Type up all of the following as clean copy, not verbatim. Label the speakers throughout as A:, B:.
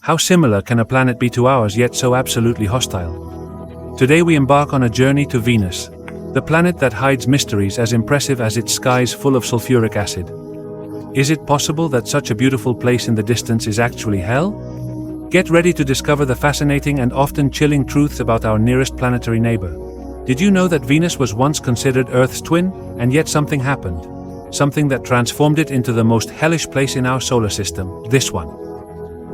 A: How similar can a planet be to ours, yet so absolutely hostile? Today we embark on a journey to Venus, the planet that hides mysteries as impressive as its skies full of sulfuric acid. Is it possible that such a beautiful place in the distance is actually hell? Get ready to discover the fascinating and often chilling truths about our nearest planetary neighbor. Did you know that Venus was once considered Earth's twin, and yet something happened? Something that transformed it into the most hellish place in our solar system, this one.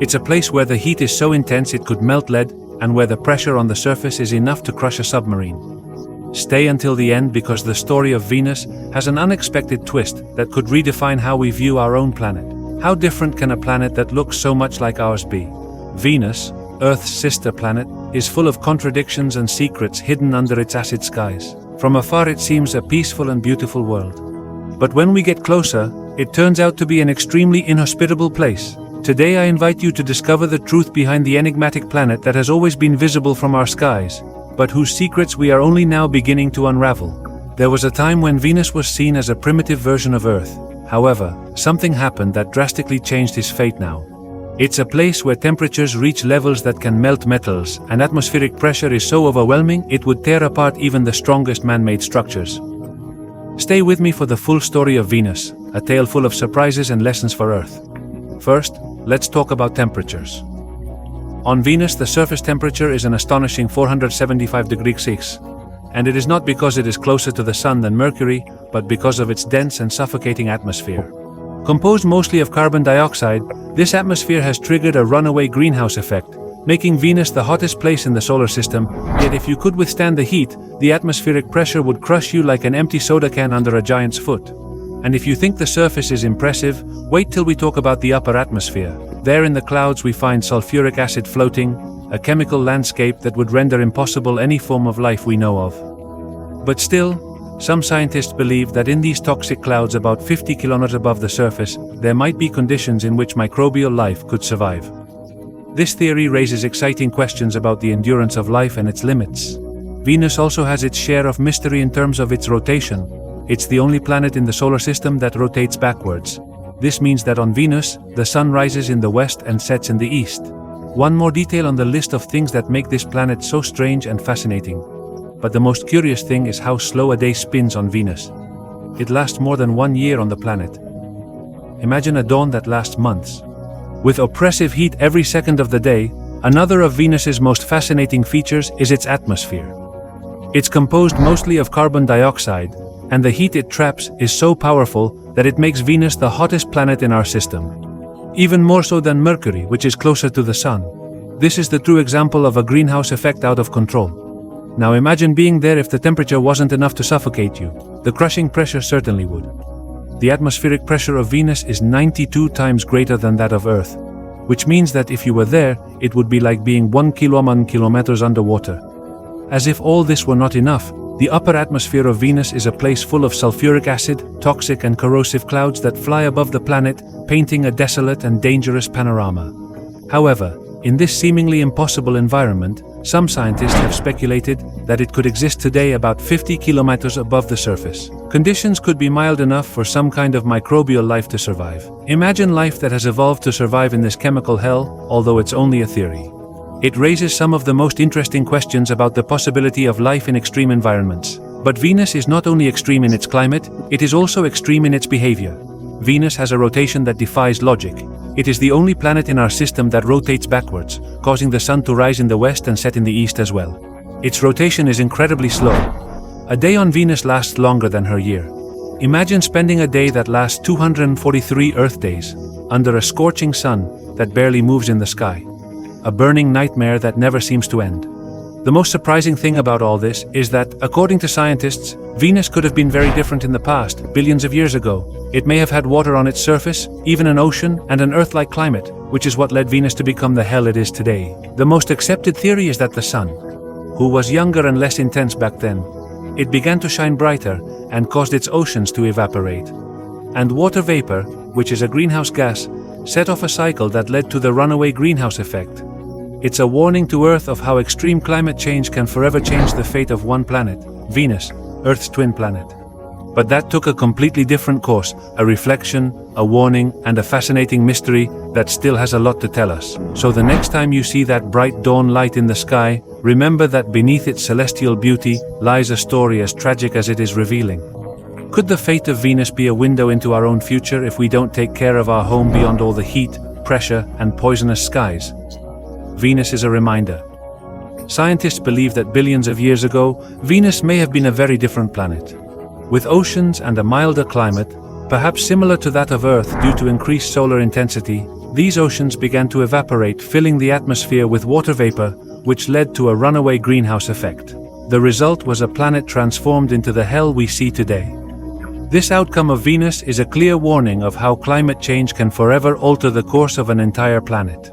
A: It's a place where the heat is so intense it could melt lead, and where the pressure on the surface is enough to crush a submarine. Stay until the end, because the story of Venus has an unexpected twist that could redefine how we view our own planet. How different can a planet that looks so much like ours be? Venus, Earth's sister planet, is full of contradictions and secrets hidden under its acid skies. From afar it seems a peaceful and beautiful world. But when we get closer, it turns out to be an extremely inhospitable place. Today I invite you to discover the truth behind the enigmatic planet that has always been visible from our skies, but whose secrets we are only now beginning to unravel. There was a time when Venus was seen as a primitive version of Earth. However, something happened that drastically changed his fate now. It's a place where temperatures reach levels that can melt metals, and atmospheric pressure is so overwhelming it would tear apart even the strongest man-made structures. Stay with me for the full story of Venus, a tale full of surprises and lessons for Earth. First, let's talk about temperatures. On Venus, the surface temperature is an astonishing 475 degrees Celsius, and it is not because it is closer to the Sun than Mercury, but because of its dense and suffocating atmosphere. Composed mostly of carbon dioxide, this atmosphere has triggered a runaway greenhouse effect, making Venus the hottest place in the solar system. Yet if you could withstand the heat, the atmospheric pressure would crush you like an empty soda can under a giant's foot. And if you think the surface is impressive, wait till we talk about the upper atmosphere. There in the clouds we find sulfuric acid floating, a chemical landscape that would render impossible any form of life we know of. But still, some scientists believe that in these toxic clouds about 50 kilometers above the surface, there might be conditions in which microbial life could survive. This theory raises exciting questions about the endurance of life and its limits. Venus also has its share of mystery in terms of its rotation. It's the only planet in the solar system that rotates backwards. This means that on Venus, the sun rises in the west and sets in the east. One more detail on the list of things that make this planet so strange and fascinating. But the most curious thing is how slow a day spins on Venus. It lasts more than 1 year on the planet. Imagine a dawn that lasts months. With oppressive heat every second of the day, another of Venus's most fascinating features is its atmosphere. It's composed mostly of carbon dioxide, and the heat it traps is so powerful that it makes Venus the hottest planet in our system. Even more so than Mercury, which is closer to the Sun. This is the true example of a greenhouse effect out of control. Now imagine being there if the temperature wasn't enough to suffocate you. The crushing pressure certainly would. The atmospheric pressure of Venus is 92 times greater than that of Earth, which means that if you were there, it would be like being 1 kilometers underwater. As if all this were not enough, the upper atmosphere of Venus is a place full of sulfuric acid, toxic and corrosive clouds that fly above the planet, painting a desolate and dangerous panorama. However, in this seemingly impossible environment, some scientists have speculated that it could exist today about 50 kilometers above the surface. Conditions could be mild enough for some kind of microbial life to survive. Imagine life that has evolved to survive in this chemical hell, although it's only a theory. It raises some of the most interesting questions about the possibility of life in extreme environments. But Venus is not only extreme in its climate, it is also extreme in its behavior. Venus has a rotation that defies logic. It is the only planet in our system that rotates backwards, causing the sun to rise in the west and set in the east as well. Its rotation is incredibly slow. A day on Venus lasts longer than her year. Imagine spending a day that lasts 243 Earth days, under a scorching sun that barely moves in the sky. A burning nightmare that never seems to end. The most surprising thing about all this is that, according to scientists, Venus could have been very different in the past, billions of years ago. It may have had water on its surface, even an ocean, and an Earth-like climate, which is what led Venus to become the hell it is today. The most accepted theory is that the sun, who was younger and less intense back then, it began to shine brighter and caused its oceans to evaporate. And water vapor, which is a greenhouse gas, set off a cycle that led to the runaway greenhouse effect. It's a warning to Earth of how extreme climate change can forever change the fate of one planet, Venus, Earth's twin planet. But that took a completely different course, a reflection, a warning, and a fascinating mystery that still has a lot to tell us. So the next time you see that bright dawn light in the sky, remember that beneath its celestial beauty lies a story as tragic as it is revealing. Could the fate of Venus be a window into our own future if we don't take care of our home beyond all the heat, pressure, and poisonous skies? Venus is a reminder. Scientists believe that billions of years ago, Venus may have been a very different planet. With oceans and a milder climate, perhaps similar to that of Earth due to increased solar intensity, these oceans began to evaporate, filling the atmosphere with water vapor, which led to a runaway greenhouse effect. The result was a planet transformed into the hell we see today. This outcome of Venus is a clear warning of how climate change can forever alter the course of an entire planet.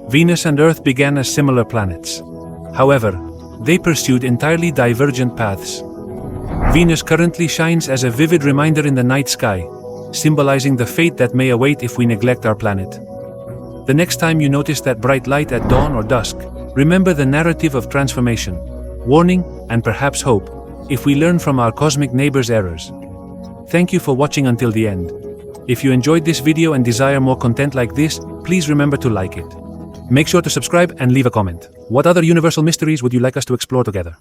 A: Venus and Earth began as similar planets. However, they pursued entirely divergent paths. Venus currently shines as a vivid reminder in the night sky, symbolizing the fate that may await if we neglect our planet. The next time you notice that bright light at dawn or dusk, remember the narrative of transformation, warning, and perhaps hope, if we learn from our cosmic neighbor's errors. Thank you for watching until the end. If you enjoyed this video and desire more content like this, please remember to like it. Make sure to subscribe and leave a comment. What other universal mysteries would you like us to explore together?